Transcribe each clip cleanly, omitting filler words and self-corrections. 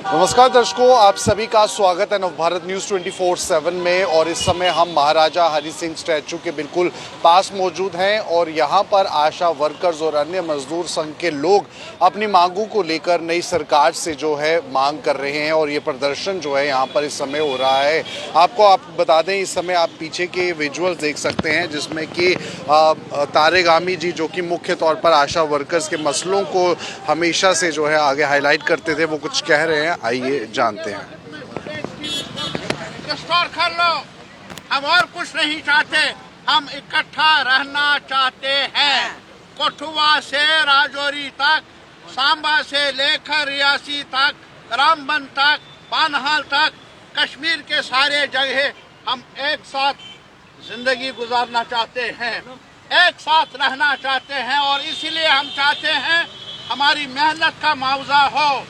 नमस्कार दर्शकों, आप सभी का स्वागत है नवभारत न्यूज़ 24/7 में। और इस समय हम महाराजा हरि सिंह स्टैचू के बिल्कुल पास मौजूद हैं और यहाँ पर आशा वर्कर्स और अन्य मजदूर संघ के लोग अपनी मांगों को लेकर नई सरकार से जो है मांग कर रहे हैं और ये प्रदर्शन जो है यहाँ पर इस समय हो रहा है। आप बता दें, इस समय आप पीछे के विजुअल्स देख सकते हैं जिसमें कि तारेगामी जी, जो कि मुख्य तौर पर आशा वर्कर्स के मसलों को हमेशा से जो है आगे हाईलाइट करते थे, वो कुछ कह रहे हैं। आइए जानते हैं। कर लो, हम और कुछ नहीं चाहते, हम इकट्ठा रहना चाहते हैं। कोठुआ से राजौरी तक, सांबा से लेकर रियासी तक, रामबन तक, पानहाल तक, कश्मीर के सारे जगह हम एक साथ जिंदगी गुजारना चाहते हैं, एक साथ रहना चाहते हैं। और इसीलिए हम चाहते हैं हमारी मेहनत का मुआवजा हो।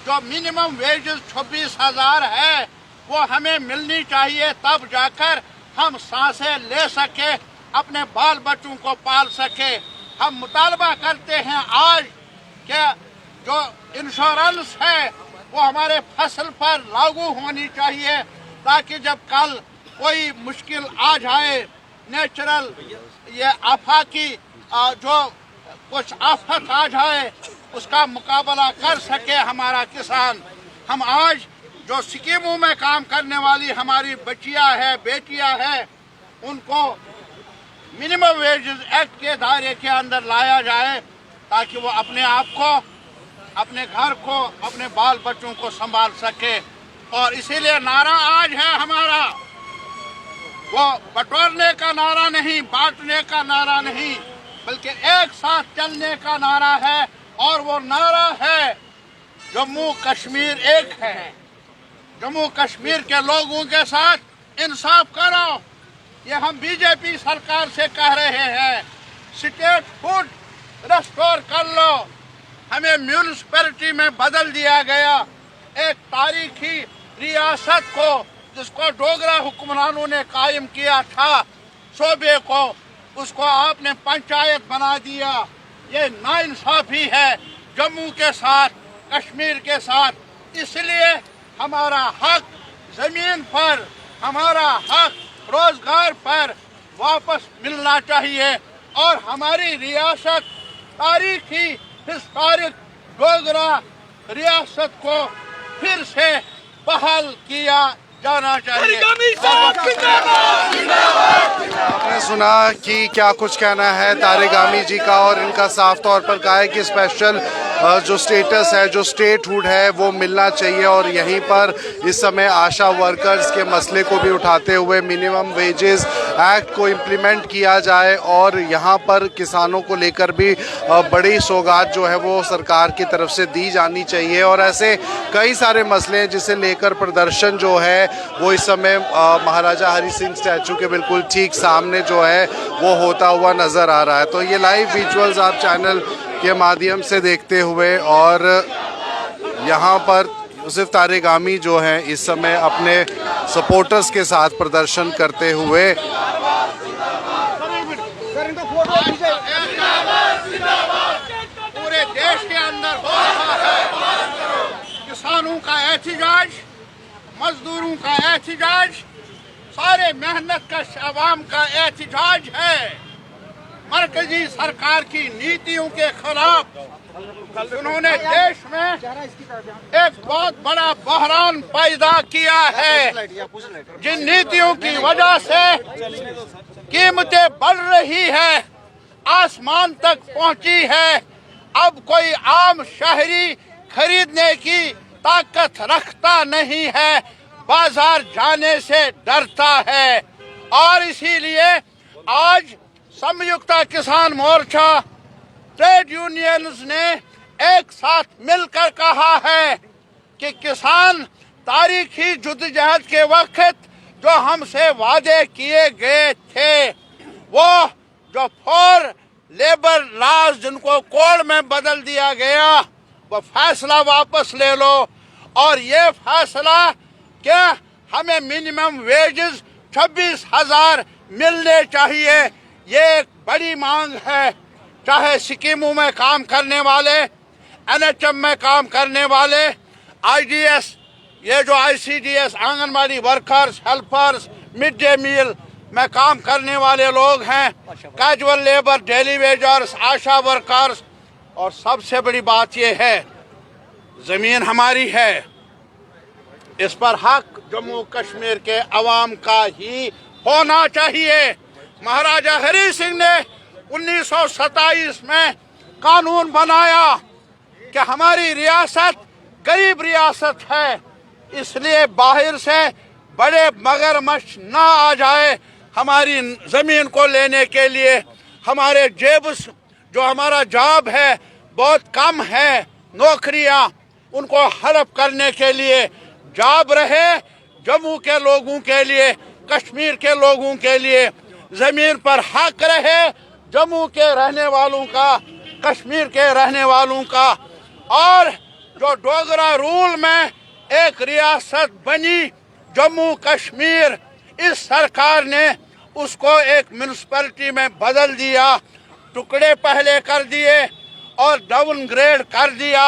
जो मिनिमम वेजेस 26,000 है वो हमें मिलनी चाहिए, तब जाकर हम सांसें ले सके, अपने बाल बच्चों को पाल सके। हम मुतालबा करते हैं आज कि जो इंश्योरेंस है वो हमारे फसल पर लागू होनी चाहिए, ताकि जब कल कोई मुश्किल आ जाए, नेचुरल ये आफाकी जो कुछ आफत आ जाए, उसका मुकाबला कर सके हमारा किसान। हम आज जो स्कीमों में काम करने वाली हमारी बच्चियां है, बेटियां है, उनको मिनिमम वेजेस एक्ट के दायरे के अंदर लाया जाए, ताकि वो अपने आप को, अपने घर को, अपने बाल बच्चों को संभाल सके। और इसीलिए नारा आज है हमारा, वो बटोरने का नारा नहीं, बांटने का नारा नहीं, बल्कि एक साथ चलने का नारा है। और वो नारा है जम्मू कश्मीर एक है। जम्मू कश्मीर के लोगों के साथ इंसाफ करो, ये हम बीजेपी सरकार से कह रहे हैं। स्टेट फूड रेस्टोर कर लो। हमें म्यूनिसिपैलिटी में बदल दिया गया, एक तारीखी रियासत को जिसको डोगरा हुक्मरानों ने कायम किया था, सूबे को, उसको आपने पंचायत बना दिया। ये नाइंसाफी है जम्मू के साथ, कश्मीर के साथ। इसलिए हमारा हक जमीन पर, हमारा हक रोजगार पर वापस मिलना चाहिए और हमारी रियासत, तारीखी हिस्टोरिक डोगरा रियासत को फिर से बहाल किया जाना चाहिए। आपने सुना कि क्या कुछ कहना है तारेगामी जी का, और इनका साफ तौर पर कहा है कि स्पेशल जो स्टेटस है, जो स्टेटहुड है, वो मिलना चाहिए। और यहीं पर इस समय आशा वर्कर्स के मसले को भी उठाते हुए मिनिमम वेजेस एक्ट को इम्प्लीमेंट किया जाए और यहाँ पर किसानों को लेकर भी बड़ी सौगात जो है वो सरकार की तरफ से दी जानी चाहिए। और ऐसे कई सारे मसले हैं जिसे लेकर प्रदर्शन जो है वो इस समय महाराजा हरि सिंह स्टैचू के बिल्कुल ठीक सामने जो है वो होता हुआ नज़र आ रहा है। तो ये लाइव विजुअल्स आप चैनल के माध्यम से देखते हुए, और यहाँ पर यूसुफ तारेगामी जो हैं इस समय अपने सपोर्टर्स के साथ प्रदर्शन करते हुए पूरे देश के अंदर हो रहा है। किसानों का एहतिजाज, मजदूरों का एहतिजाज, सारे मेहनत कश अवाम का एहतिजाज है मरकजी सरकार की नीतियों के खिलाफ। उन्होंने देश में एक बहुत बड़ा बहरान पैदा किया है, जिन नीतियों की वजह से कीमतें बढ़ रही है, आसमान तक पहुंची है। अब कोई आम शहरी खरीदने की ताकत रखता नहीं है, बाजार जाने से डरता है। और इसीलिए आज संयुक्त किसान मोर्चा, ट्रेड यूनियंस ने एक साथ मिलकर कहा है कि किसान तारीखी जद्दोजहद के वक्त जो हमसे वादे किए गए थे, वो जो 4 लेबर लॉज जिनको कोड में बदल दिया गया, वो फैसला वापस ले लो। और ये फैसला क्या, हमें मिनिमम वेजेस 26,000 मिलने चाहिए, ये एक बड़ी मांग है। चाहे स्कीमों में काम करने वाले, NHM में काम करने वाले, आईडीएस, ये जो ICDS, anganwadi workers, helpers, mid day meal में काम करने वाले लोग हैं, casual labour, daily wagers, ASHA workers, और सबसे बड़ी बात यह है जमीन हमारी है, इस पर हक जम्मू कश्मीर के अवाम का ही होना चाहिए। महाराजा हरि सिंह ने 1927 में कानून बनाया कि हमारी रियासत गरीब रियासत है, इसलिए बाहर से बड़े मगरमच्छ ना आ जाए हमारी ज़मीन को लेने के लिए। हमारे जेब जो हमारा जॉब है बहुत कम है, नौकरियां, उनको हड़प करने के लिए जॉब रहे जम्मू के लोगों के लिए, कश्मीर के लोगों के लिए, ज़मीन पर हक रहे जम्मू के रहने वालों का, कश्मीर के रहने वालों का। और जो डोगरा रूल में एक रियासत बनी जम्मू कश्मीर, इस सरकार ने उसको एक म्यूनिसिपैलिटी में बदल दिया, टुकड़े पहले कर दिए और डाउनग्रेड कर दिया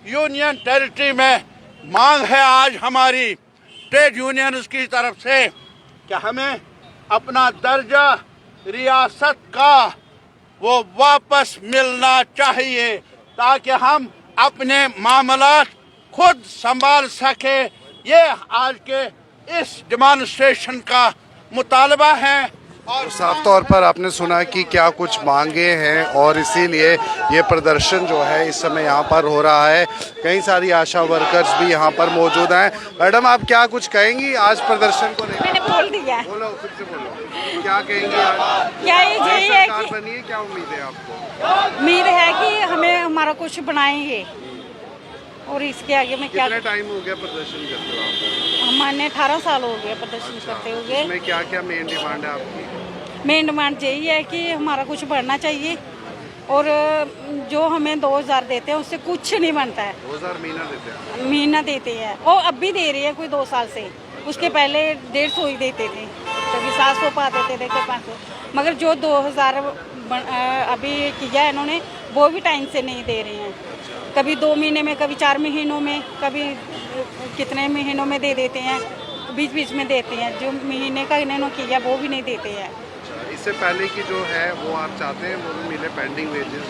यूनियन टेरिटरी में। मांग है आज हमारी ट्रेड यूनियंस की तरफ से कि हमें अपना दर्जा रियासत का वो वापस मिलना चाहिए, ताकि हम अपने मामलात खुद संभाल सके। ये आज के इस डेमोन्स्ट्रेशन का मुतालबा है। और साफ तौर पर आपने सुना कि क्या कुछ मांगे हैं और इसीलिए ये प्रदर्शन जो है इस समय यहाँ पर हो रहा है। कई सारी आशा वर्कर्स भी यहाँ पर मौजूद हैं। मैडम, आप क्या कुछ कहेंगी आज प्रदर्शन को लेकर? मैंने बोल दिया। बोलो, फिर से बोलो, क्या कहेंगी आज? क्या यही है सरकार कि बनी है, क्या उम्मीद है आपको? उम्मीद है कि हमें हमारा कुछ बनाएंगे, और इसके आगे में क्या। कितना टाइम हो गया प्रदर्शन करते हुए आपको? हमारे 18 साल हो गए प्रदर्शन करते हुए। इसमें क्या क्या मेन डिमांड है आपकी? मेन डिमांड यही है कि हमारा कुछ बढ़ना चाहिए, और जो हमें 2000 देते हैं उससे कुछ नहीं बनता है। 2000 महीना देते हैं? महीना देते हैं, और अब भी दे रही है कोई 2 साल से। उसके पहले 150 ही देते थे, कभी 700 पा देते थे, कभी 500। मगर जो 2000 अभी किया है इन्होंने, वो भी टाइम से नहीं दे रहे हैं। कभी 2 महीने में, कभी 4 महीनों में, कभी कितने महीनों में दे देते हैं, बीच बीच में देते हैं। जो महीने का इन्होंने किया वो भी नहीं देते हैं। इससे पहले की जो है वो आप चाहते हैं वो भी मिले, पेंडिंग वेजेस?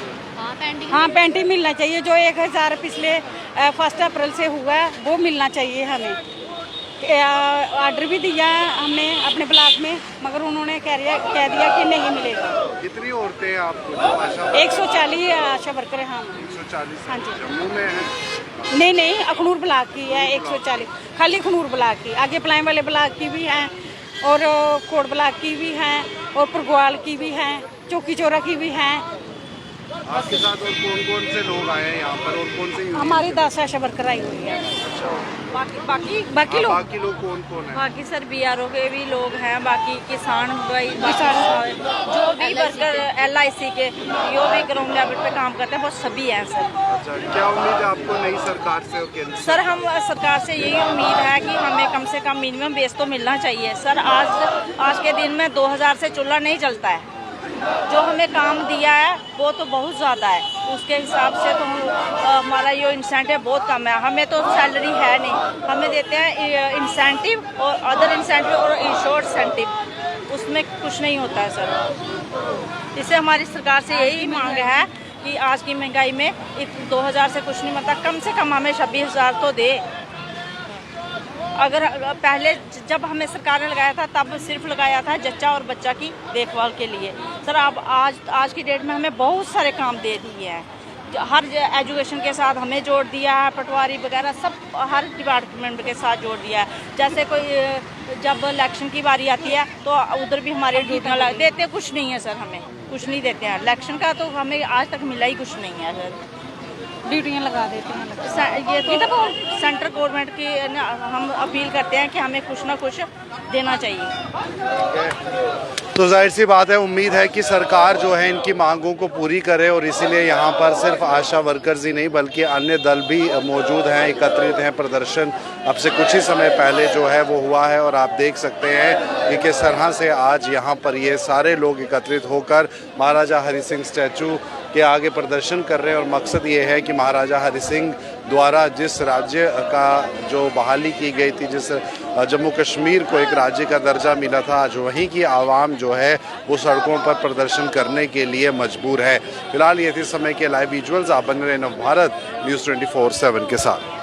हाँ, पेंटिंग मिलना चाहिए। जो 1000 पिछले 1 अप्रैल से हुआ है वो मिलना चाहिए हमें। ऑर्डर भी दिया है हमने अपने ब्लॉक में, मगर उन्होंने कह दिया कि नहीं मिलेगा। कितनी औरतें हैं आपको जो आशा? 140 आशा वर्कर है। हाँ, 140। हाँ जी। जम्मू में है? नहीं, अखनूर ब्लॉक की है 140, खाली अखनूर ब्लॉक की। आगे पलाएं वाले ब्लॉक की भी हैं, और कोट ब्लॉक की भी हैं, और पुरग्वाल की भी हैं, चौकी चौरा की भी हैं। आपके साथ और कौन कौन से लोग आए हैं यहाँ पर, और कौन से यूनियन? हमारी 10 आशा वर्कर आई हुई है। बाकी लोग कौन कौन है? बाकी सर बीआरओ के भी लोग हैं, बाकी किसान जो भी वर्कर LIC के जो भी ग्राउंड लेवल पे काम करते हैं वो सभी हैं सर। अच्छा, क्या उम्मीद है आपको नई सरकार से और केंद्र? सर हम सरकार से यही उम्मीद है कि हमें कम से कम मिनिमम बेस तो मिलना चाहिए सर। आज के दिन में 2000 से चूल्हा नहीं चलता है। जो हमें काम दिया है वो तो बहुत ज़्यादा है, उसके हिसाब से तो हमारा ये इंसेंटिव बहुत कम है। हमें तो सैलरी है नहीं, हमें देते हैं इंसेंटिव और अदर इंसेंटिव और इंश्योर्ड इंसेंटिव, उसमें कुछ नहीं होता है सर। इससे हमारी सरकार से यही मांग है कि आज की महंगाई में 2000 से कुछ नहीं मिलता, कम से कम हमें 26,000 तो दे। अगर पहले जब हमें सरकार ने लगाया था तब सिर्फ लगाया था जच्चा और बच्चा की देखभाल के लिए सर। अब आज की डेट में हमें बहुत सारे काम दे दिए हैं, हर एजुकेशन के साथ हमें जोड़ दिया है, पटवारी वगैरह सब हर डिपार्टमेंट के साथ जोड़ दिया है। जैसे कोई जब इलेक्शन की बारी आती है तो उधर भी हमारी ड्यूटियाँ देते कुछ नहीं है सर, हमें कुछ नहीं देते हैं। इलेक्शन का तो हमें आज तक मिला ही कुछ नहीं है सर, ड्यूटियाँ लगा देते हैं। ये तो सेंट्रल गवर्नमेंट की हम अपील करते हैं कि हमें कुछ ना कुछ देना चाहिए। तो जाहिर सी बात है, उम्मीद है कि सरकार जो है इनकी मांगों को पूरी करे, और इसीलिए यहाँ पर सिर्फ आशा वर्कर्स ही नहीं बल्कि अन्य दल भी मौजूद हैं, एकत्रित हैं। प्रदर्शन अब से कुछ ही समय पहले जो है वो हुआ है, और आप देख सकते हैं कि किस तरह से आज यहाँ पर ये सारे लोग एकत्रित होकर महाराजा हरि सिंह स्टैचू के आगे प्रदर्शन कर रहे हैं। और मकसद ये है कि महाराजा हरि सिंह द्वारा जिस राज्य का जो बहाली की गई थी, जिस जम्मू कश्मीर को एक राज्य का दर्जा मिला था, आज वहीं की आवाम जो है वो सड़कों पर प्रदर्शन करने के लिए मजबूर है। फिलहाल ये थे समय के लाइव विजुअल्स। आप बने रहे नवभारत न्यूज़ 24/7 के साथ।